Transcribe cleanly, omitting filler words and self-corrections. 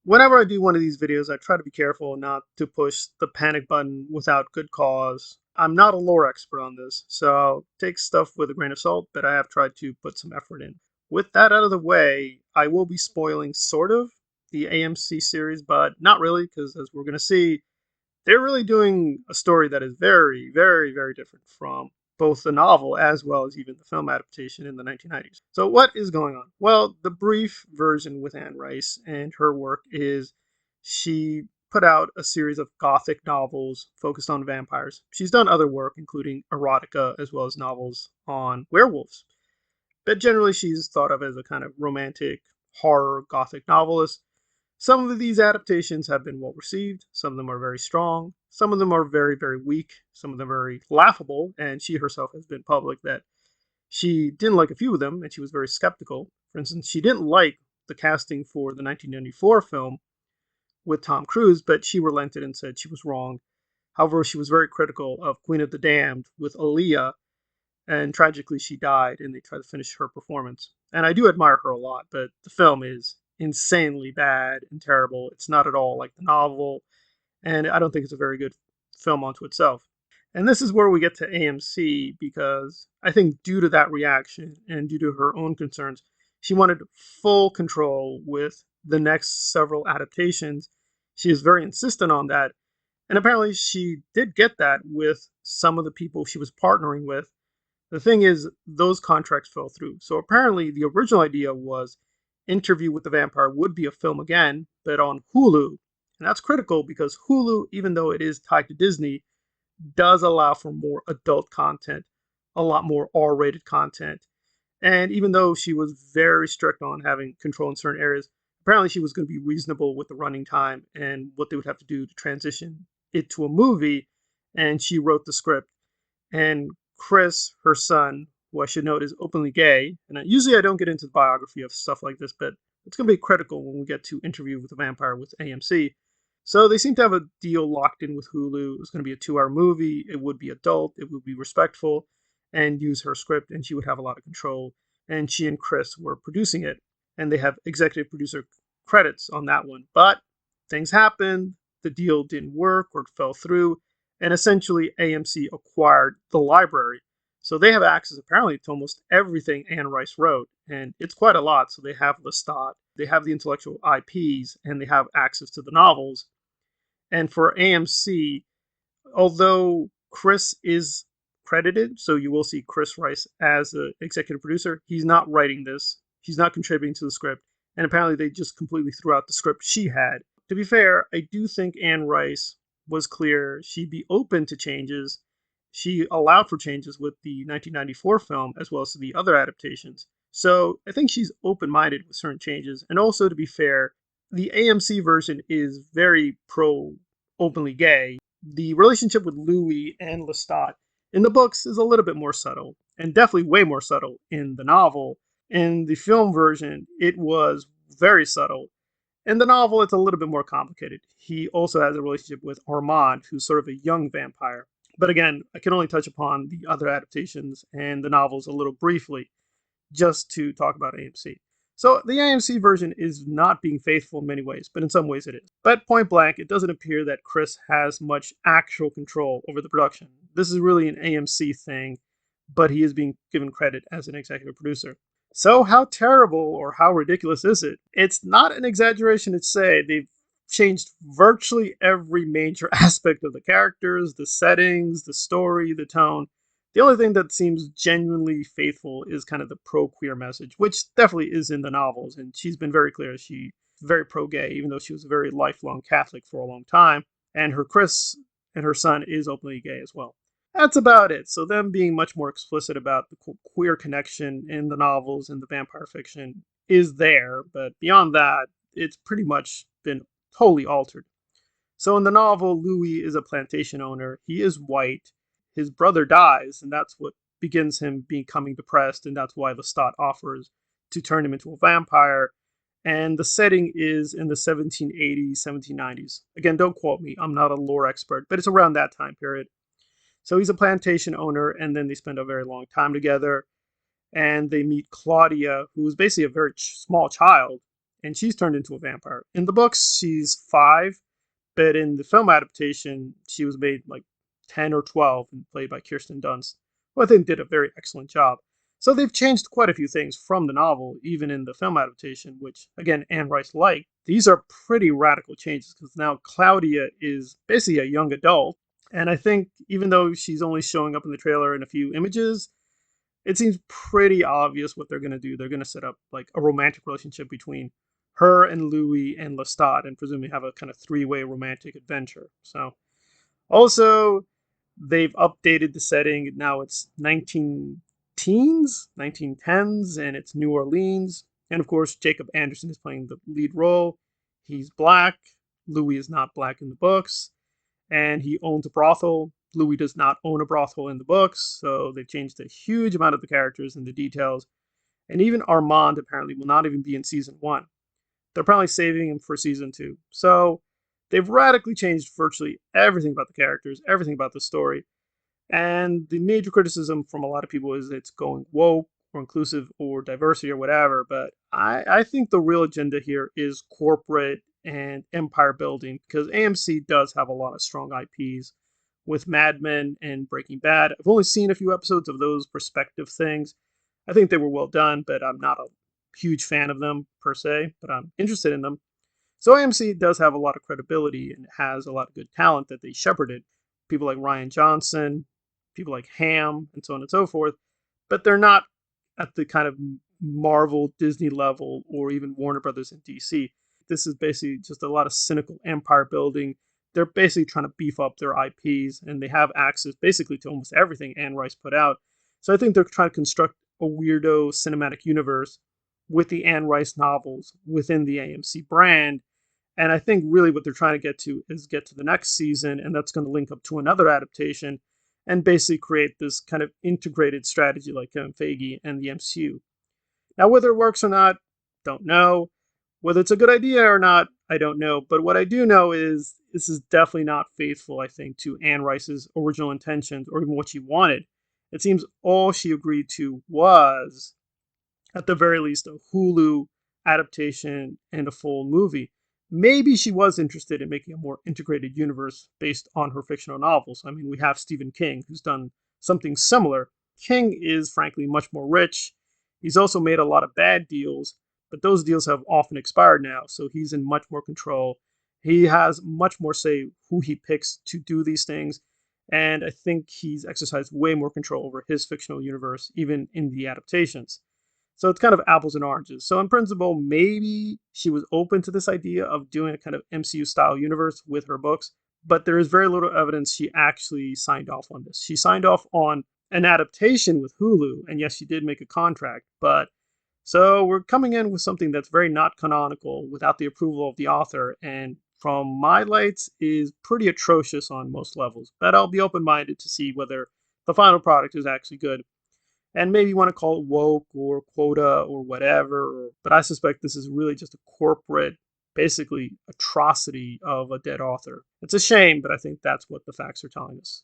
Whenever I do one of these videos, I try to be careful not to push the panic button without good cause. I'm not a lore expert on this, so take stuff with a grain of salt, but I have tried to put some effort in. With that out of the way, I will be spoiling sort of the AMC series, but not really, because as we're going to see, they're really doing a story that is very, very, very different from both the novel as well as even the film adaptation in the 1990s. So, what is going on? Well, the brief version with Anne Rice and her work is she put out a series of gothic novels focused on vampires. She's done other work, including erotica as well as novels on werewolves. But generally, she's thought of as a kind of romantic horror gothic novelist. Some of these adaptations have been well received. Some of them are very strong. Some of them are very, very weak. Some of them are very laughable. And she herself has been public that she didn't like a few of them and she was very skeptical. For instance, she didn't like the casting for the 1994 film with Tom Cruise, but she relented and said she was wrong. However, she was very critical of Queen of the Damned with Aaliyah, and tragically she died and they tried to finish her performance. And I do admire her a lot, but the film is insanely bad and terrible. It's not at all like the novel, and I don't think it's a very good film onto itself. And this is where we get to AMC because I think due to that reaction and due to her own concerns, she wanted full control with the next several adaptations. She is very insistent on that. And apparently she did get that with some of the people she was partnering with. The thing is, those contracts fell through. So apparently, the original idea was Interview with the Vampire would be a film again, but on Hulu. And that's critical because Hulu, even though it is tied to Disney, does allow for more adult content, a lot more R rated content. And even though she was very strict on having control in certain areas, apparently she was going to be reasonable with the running time and what they would have to do to transition it to a movie. And she wrote the script. And Chris, her son, who I should note is openly gay, and usually I don't get into the biography of stuff like this, but it's going to be critical when we get to Interview with the Vampire with AMC. So they seem to have a deal locked in with Hulu. It was going to be a 2 hour movie. It would be adult. It would be respectful and use her script, and she would have a lot of control. And she and Chris were producing it, and they have executive producer credits on that one. But things happened. The deal didn't work or it fell through, and essentially AMC acquired the library. So they have access apparently to almost everything Anne Rice wrote, and it's quite a lot. So they have Lestat, they have the intellectual IPs, and they have access to the novels. And for AMC, although Chris is credited, so you will see Chris Rice as the executive producer, he's not writing this. He's not contributing to the script. And apparently they just completely threw out the script she had. To be fair, I do think Anne Rice was clear she'd be open to changes. She allowed for changes with the 1994 film as well as the other adaptations. So I think she's open minded with certain changes. And also, to be fair, the AMC version is very pro openly gay. The relationship with Louis and Lestat in the books is a little bit more subtle, and definitely way more subtle in the novel. In the film version, it was very subtle. In the novel, it's a little bit more complicated. He also has a relationship with Armand, who's sort of a young vampire. But again, I can only touch upon the other adaptations and the novels a little briefly, just to talk about AMC. So the AMC version is not being faithful in many ways, but in some ways it is. But point blank, it doesn't appear that Chris has much actual control over the production. This is really an AMC thing, but he is being given credit as an executive producer. So how terrible or how ridiculous is it? It's not an exaggeration to say they've changed virtually every major aspect of the characters, the settings, the story, the tone. The only thing that seems genuinely faithful is kind of the pro-queer message, which definitely is in the novels, and she's been very clear she's very pro-gay, even though she was a very lifelong Catholic for a long time, and her Chris and her son is openly gay as well. That's about it. So them being much more explicit about the queer connection in the novels and the vampire fiction is there, but beyond that, it's pretty much been totally altered. So in the novel, Louis is a plantation owner. He is white. His brother dies, and that's what begins him becoming depressed, and that's why Lestat offers to turn him into a vampire. And the setting is in the 1780s, 1790s. Again, don't quote me. I'm not a lore expert, but it's around that time period. So he's a plantation owner, and then they spend a very long time together. And they meet Claudia, who is basically a very small child, and she's turned into a vampire. In the books, she's 5, but in the film adaptation, she was made like 10 or 12 and played by Kirsten Dunst, who I think did a very excellent job. So they've changed quite a few things from the novel, even in the film adaptation, which, again, Anne Rice liked. These are pretty radical changes because now Claudia is basically a young adult. And I think even though she's only showing up in the trailer in a few images, it seems pretty obvious what they're going to do. They're going to set up like a romantic relationship between her and Louis and Lestat, and presumably have a kind of three-way romantic adventure. So, also, they've updated the setting. Now it's 19 teens, 1910s, and it's New Orleans. And of course, Jacob Anderson is playing the lead role. He's black. Louis is not black in the books, and he owns a brothel. Louis does not own a brothel in the books, so they've changed a huge amount of the characters and the details. And even Armand apparently will not even be in season 1. They're probably saving him for season 2. So they've radically changed virtually everything about the characters, everything about the story. And the major criticism from a lot of people is it's going woke or inclusive or diversity or whatever. But I think the real agenda here is corporate and empire building, because AMC does have a lot of strong IPs with Mad Men and Breaking Bad. I've only seen a few episodes of those perspective things. I think they were well done, but I'm not a huge fan of them per se, but I'm interested in them. So AMC does have a lot of credibility and has a lot of good talent that they shepherded. People like Ryan Johnson, people like Ham, and so on and so forth. But they're not at the kind of Marvel, Disney level, or even Warner Brothers and DC. This is basically just a lot of cynical empire building. They're basically trying to beef up their IPs, and they have access basically to almost everything Anne Rice put out. So I think they're trying to construct a weirdo cinematic universe with the Anne Rice novels within the AMC brand. And I think really what they're trying to get to is get to the next season, and that's going to link up to another adaptation and basically create this kind of integrated strategy like Kevin Feige and the MCU. Now, whether it works or not, don't know. Whether it's a good idea or not, I don't know. But what I do know is this is definitely not faithful, I think, to Anne Rice's original intentions or even what she wanted. It seems all she agreed to was, at the very least, a Hulu adaptation and a full movie. Maybe she was interested in making a more integrated universe based on her fictional novels. I mean, we have Stephen King, who's done something similar. King is, frankly, much more rich. He's also made a lot of bad deals, but those deals have often expired now, so he's in much more control. He has much more say who he picks to do these things, and I think he's exercised way more control over his fictional universe, even in the adaptations. So it's kind of apples and oranges. So in principle, maybe she was open to this idea of doing a kind of MCU style universe with her books, but there is very little evidence she actually signed off on this. She signed off on an adaptation with Hulu, and yes, she did make a contract, but so we're coming in with something that's very not canonical without the approval of the author, and from my lights is pretty atrocious on most levels. But I'll be open-minded to see whether the final product is actually good, and maybe you want to call it woke or quota or whatever. But I suspect this is really just a corporate, basically, atrocity of a dead author. It's a shame, but I think that's what the facts are telling us.